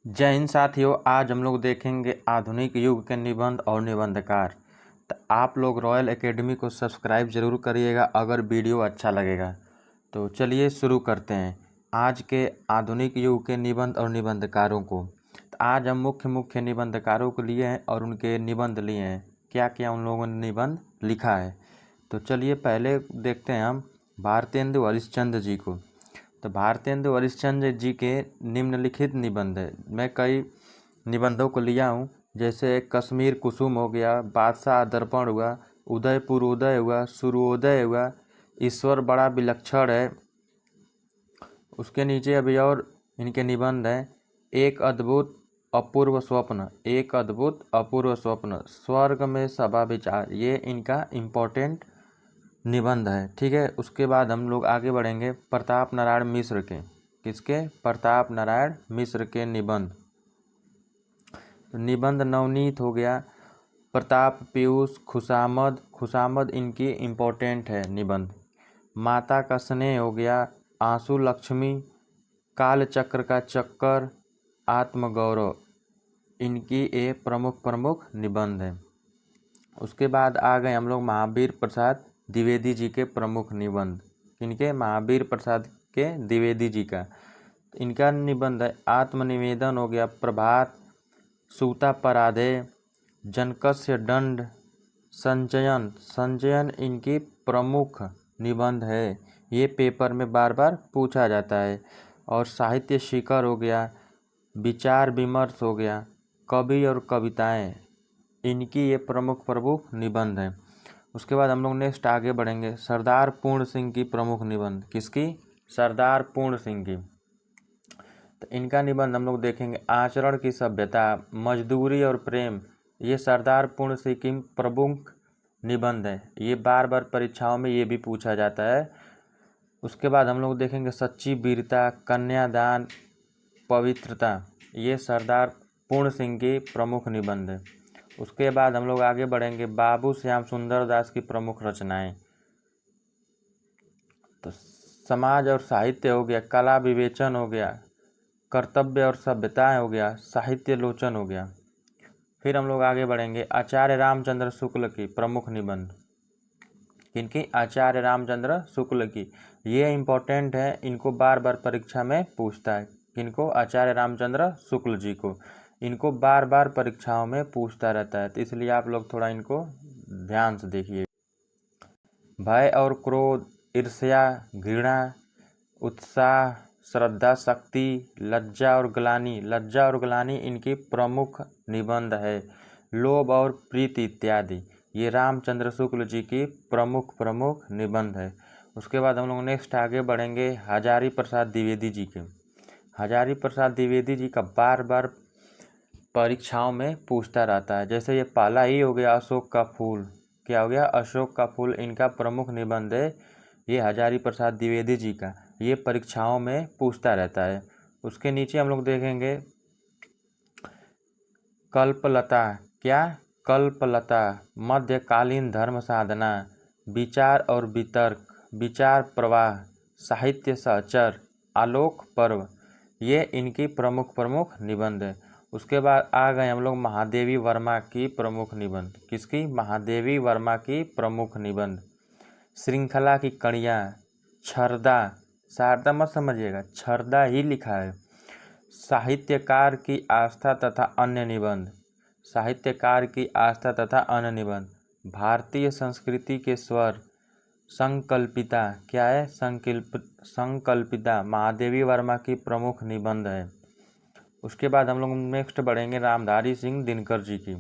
जय हिंद साथियों। आज हम लोग देखेंगे आधुनिक युग के निबंध और निबंधकार। तो आप लोग रॉयल एकेडमी को सब्सक्राइब जरूर करिएगा अगर वीडियो अच्छा लगेगा। तो चलिए शुरू करते हैं आज के आधुनिक युग के निबंध और निबंधकारों को। तो आज हम मुख्य मुख्य निबंधकारों को लिए हैं और उनके निबंध लिए हैं, क्या क्या उन लोगों ने निबंध लिखा है। तो चलिए पहले देखते हैं हम भारतेंदु हरिश्चंद्र जी को। तो भारतेंदु हरिश्चंद्र जी के निम्नलिखित निबंध है। मैं कई निबंधों को लिया हूँ, जैसे कश्मीर कुसुम हो गया, बादशाह दर्पण हुआ, उदयपुर उदय हुआ, सूर्योदय हुआ, ईश्वर बड़ा विलक्षण है। उसके नीचे अभी और इनके निबंध हैं, एक अद्भुत अपूर्व स्वप्न, एक अद्भुत अपूर्व स्वप्न, स्वर्ग में सभा विचार। ये इनका इम्पोर्टेंट निबंध है। ठीक है, उसके बाद हम लोग आगे बढ़ेंगे प्रताप नारायण मिश्र के। किसके? प्रताप नारायण मिश्र के निबंध। तो निबंध नवनीत हो गया, प्रताप पीयूष, खुशामद, खुशामद इनकी इम्पोर्टेंट है निबंध। माता का स्नेह हो गया, आंसू लक्ष्मी, काल चक्र का चक्कर, आत्मगौरव, इनकी ये प्रमुख प्रमुख निबंध है। उसके बाद आ गए हम लोग महावीर प्रसाद द्विवेदी जी के प्रमुख निबंध। इनके महावीर प्रसाद के द्विवेदी जी का इनका निबंध है, आत्मनिवेदन हो गया, प्रभात, सूता पराधे, जनकस्य दंड, संचयन, संचयन इनकी प्रमुख निबंध है। ये पेपर में बार बार पूछा जाता है। और साहित्य शिखर हो गया, विचार विमर्श हो गया, कवि और कविताएं, इनकी ये प्रमुख प्रमुख निबंध हैं। उसके बाद हम लोग नेक्स्ट आगे बढ़ेंगे सरदार पूर्ण सिंह की प्रमुख निबंध। किसकी? सरदार पूर्ण सिंह की। तो इनका निबंध हम लोग देखेंगे, आचरण की सभ्यता, मजदूरी और प्रेम। ये सरदार पूर्ण सिंह की प्रमुख निबंध है। ये बार बार परीक्षाओं में ये भी पूछा जाता है। उसके बाद हम लोग देखेंगे सच्ची वीरता, कन्यादान, पवित्रता। ये सरदार पूर्ण सिंह की प्रमुख निबंध है। उसके बाद हम लोग आगे बढ़ेंगे बाबू श्याम सुंदर दास की प्रमुख रचनाएं। तो समाज और साहित्य हो गया, कला विवेचन हो गया, कर्तव्य और सभ्यताएं हो गया, साहित्य लोचन हो गया। फिर हम लोग आगे बढ़ेंगे आचार्य रामचंद्र शुक्ल की प्रमुख निबंध। किनकी? आचार्य रामचंद्र शुक्ल की। ये इम्पोर्टेंट है, इनको बार बार परीक्षा में पूछता है। किनको? आचार्य रामचंद्र शुक्ल जी को। इनको बार बार परीक्षाओं में पूछता रहता है, तो इसलिए आप लोग थोड़ा इनको ध्यान से देखिए। भय और क्रोध, ईर्ष्या, घृणा, उत्साह, श्रद्धा, शक्ति, लज्जा और ग्लानि, लज्जा और ग्लानि इनकी प्रमुख निबंध है। लोभ और प्रीति इत्यादि, ये रामचंद्र शुक्ल जी की प्रमुख प्रमुख निबंध है। उसके बाद हम लोग नेक्स्ट आगे बढ़ेंगे हजारी प्रसाद द्विवेदी जी के। हजारी प्रसाद द्विवेदी जी का बार बार परीक्षाओं में पूछता रहता है। जैसे ये पहला ही हो गया अशोक का फूल। क्या हो गया? अशोक का फूल इनका प्रमुख निबंध है। ये हजारी प्रसाद द्विवेदी जी का, ये परीक्षाओं में पूछता रहता है। उसके नीचे हम लोग देखेंगे कल्पलता। क्या? कल्पलता, मध्यकालीन धर्म साधना, विचार और वितर्क, विचार प्रवाह, साहित्य सहचर, आलोक पर्व, ये इनकी प्रमुख प्रमुख निबंध है। उसके बाद आ गए हम लोग महादेवी वर्मा की प्रमुख निबंध। किसकी? महादेवी वर्मा की प्रमुख निबंध। श्रृंखला की कड़ियाँ, छरदा, शारदा मत समझिएगा, छरदा ही लिखा है। साहित्यकार की आस्था तथा अन्य निबंध, साहित्यकार की आस्था तथा अन्य निबंध, भारतीय संस्कृति के स्वर, संकल्पिता। क्या है? संकल्पिता महादेवी वर्मा की प्रमुख निबंध है। उसके बाद हम लोग नेक्स्ट बढ़ेंगे रामधारी सिंह दिनकर जी की।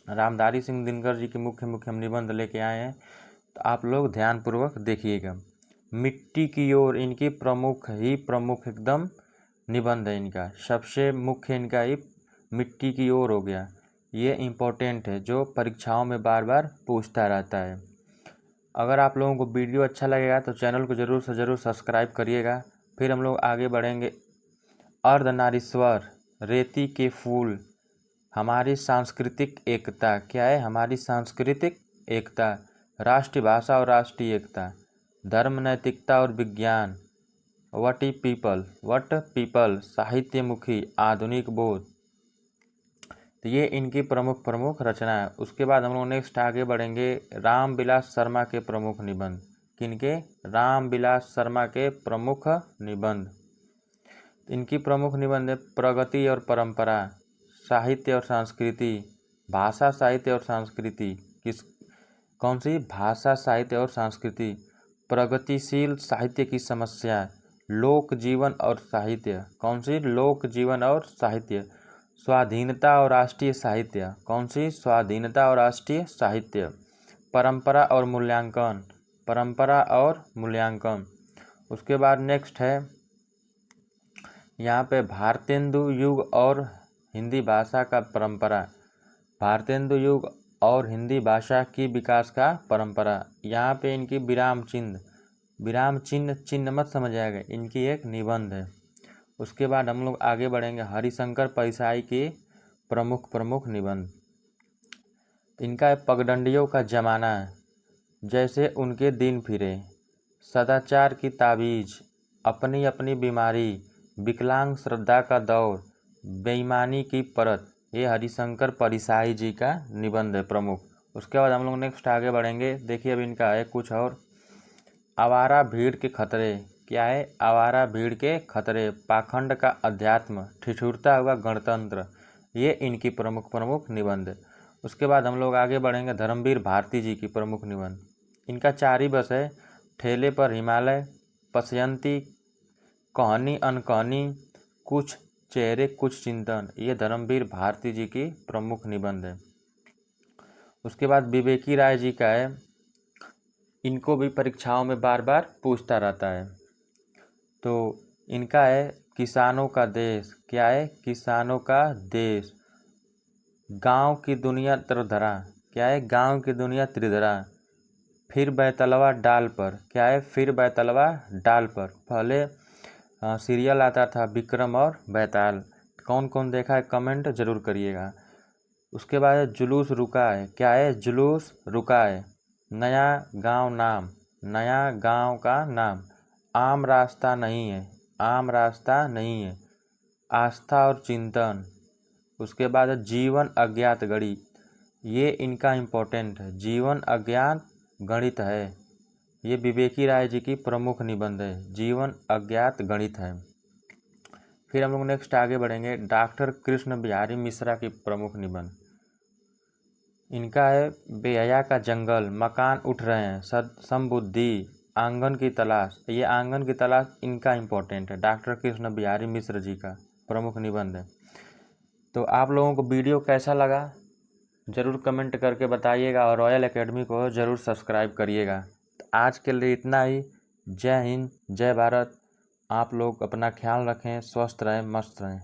रामधारी सिंह दिनकर जी की मुख्य मुख्य हम निबंध लेके आए हैं, तो आप लोग ध्यानपूर्वक देखिएगा। मिट्टी की ओर, इनकी प्रमुख ही प्रमुख एकदम निबंध है। इनका सबसे मुख्य इनका ही मिट्टी की ओर हो गया। ये इम्पोर्टेंट है, जो परीक्षाओं में बार बार पूछता रहता है। अगर आप लोगों को वीडियो अच्छा लगेगा तो चैनल को ज़रूर से ज़रूर सब्सक्राइब करिएगा। फिर हम लोग आगे बढ़ेंगे अर्धनारीश्वर, रेती के फूल, हमारी सांस्कृतिक एकता। क्या है? हमारी सांस्कृतिक एकता, राष्ट्रीय भाषा और राष्ट्रीय एकता, धर्म नैतिकता और विज्ञान, what is people, what people, साहित्यमुखी, आधुनिक बोध। तो ये इनकी प्रमुख प्रमुख रचना है। उसके बाद हम लोग नेक्स्ट आगे बढ़ेंगे रामविलास शर्मा के प्रमुख निबंध। किनके? रामविलास शर्मा के प्रमुख निबंध। इनकी प्रमुख निबंध है प्रगति और परंपरा, साहित्य और संस्कृति, भाषा साहित्य और संस्कृति। किस कौन सी? भाषा साहित्य और संस्कृति, प्रगतिशील साहित्य की समस्या, लोक जीवन और साहित्य। कौन सी? लोक जीवन और साहित्य, स्वाधीनता और राष्ट्रीय साहित्य। कौन सी? स्वाधीनता और राष्ट्रीय साहित्य, परंपरा और मूल्यांकन, परंपरा और मूल्यांकन। उसके बाद नेक्स्ट है यहाँ पे भारतेंदु युग और हिंदी भाषा का परंपरा, भारतेंदु युग और हिंदी भाषा की विकास का परंपरा। यहाँ पे इनकी विराम चिन्ह चिन्ह मत समझ आएगा, इनकी एक निबंध है। उसके बाद हम लोग आगे बढ़ेंगे हरिशंकर परिसाई के प्रमुख प्रमुख निबंध। इनका पगडंडियों का जमाना, जैसे उनके दिन फिरे, सदाचार की ताबीज, अपनी अपनी बीमारी, विकलांग श्रद्धा का दौर, बेईमानी की परत। ये हरिशंकर परिसाई जी का निबंध है प्रमुख। उसके बाद हम लोग नेक्स्ट आगे बढ़ेंगे। देखिए अब इनका है कुछ और, आवारा भीड़ के खतरे। क्या है? आवारा भीड़ के खतरे, पाखंड का अध्यात्म, ठिठुरता हुआ गणतंत्र। ये इनकी प्रमुख प्रमुख निबंध है। उसके बाद हम लोग आगे बढ़ेंगे धर्मवीर भारती जी की प्रमुख निबंध। इनका 4 ही बस है, ठेले पर हिमालय, पसयंती, कहानी अनकहानी, कुछ चेहरे कुछ चिंतन। ये धर्मवीर भारती जी की प्रमुख निबंध है। उसके बाद विवेकी राय जी का है, इनको भी परीक्षाओं में बार बार पूछता रहता है। तो इनका है किसानों का देश। क्या है? किसानों का देश, गांव की दुनिया त्रिधरा। क्या है? गांव की दुनिया त्रिधरा, फिर बैतलवा डाल पर। क्या है? फिर बैतलवा डाल पर। पहले सीरियल आता था विक्रम और बैताल। कौन कौन देखा है कमेंट जरूर करिएगा। उसके बाद जुलूस रुका है। क्या है? जुलूस रुका है, नया गांव नाम, नया गांव का नाम, आम रास्ता नहीं है, आम रास्ता नहीं है, आस्था और चिंतन। उसके बाद जीवन अज्ञात गणित। ये इनका इम्पोर्टेंट है, जीवन अज्ञात गणित है। ये विवेकी राय जी की प्रमुख निबंध है, जीवन अज्ञात गणित है। फिर हम लोग नेक्स्ट आगे बढ़ेंगे डॉक्टर कृष्ण बिहारी मिश्रा की प्रमुख निबंध। इनका है बेहया का जंगल, मकान उठ रहे हैं, समबुद्धि, आंगन की तलाश। ये आंगन की तलाश इनका इम्पोर्टेंट है, डॉक्टर कृष्ण बिहारी मिश्र जी का प्रमुख निबंध है। तो आप लोगों को वीडियो कैसा लगा ज़रूर कमेंट करके बताइएगा और रॉयल एकेडमी को ज़रूर सब्सक्राइब करिएगा। आज के लिए इतना ही। जय हिंद, जय भारत। आप लोग अपना ख्याल रखें, स्वस्थ रहें, मस्त रहें।